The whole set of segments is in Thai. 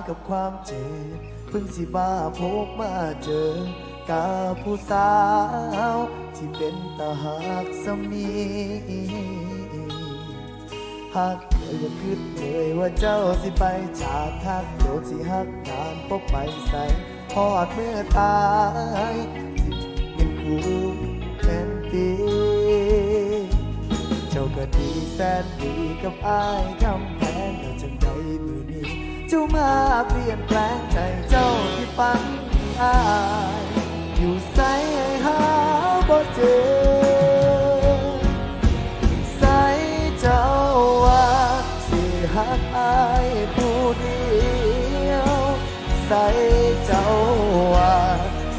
กับความเจ็บเพิ่งสิบ้าพบมาเจอกับผู้สาวที่เป็นตาหักสมีหักเธออย่าคิดเลยว่าเจ้าสิไปจากทักโดดสิหักงานพบไปใส่พอดเมื่อตายสิเป็นคู่แทนตีเจ้าก็ดีแสนดีกับอ้ายคำแพงแต่จังใดมือนี้เจ้ามาเปลี่ยนแปลงใจเจ้าที่ฝันอ้ายอยู่ใส่ให้หาบ่เจอใส่เจ้าว่าสิหักอ้ายผู้เดียวใส่เจ้าว่า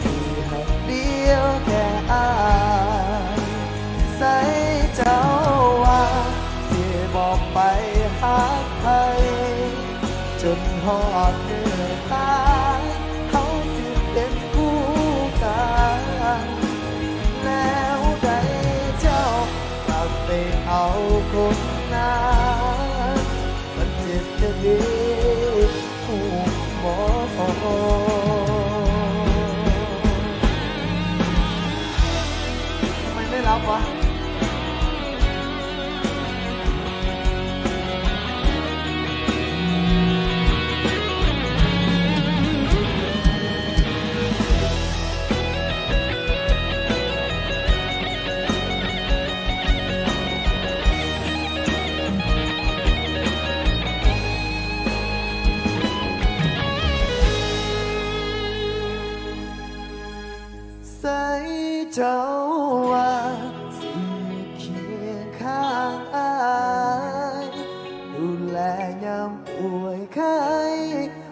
สิหักเดียวแค่อ้ายใส่เจ้าว่าสิบอกไปหักใครจนหอดเนื้อตายเขาสิเป็นคู่กันแล้วได้เจ้ากลับไปเอาคนนั้นมันเจ็บจะดีผู้หมอทำไมไม่รับวะใส่เจ้าว่าสิเคียงข้างอ้ายดูแลยามป่วยไข้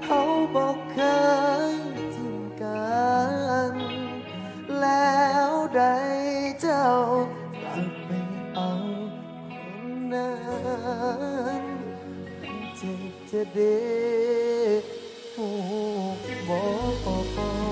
เขาบอกเคยทิ้งกันแล้วได้เจ้ากลับไปเอาคนนั้นเจ็บจะเด้หูบอก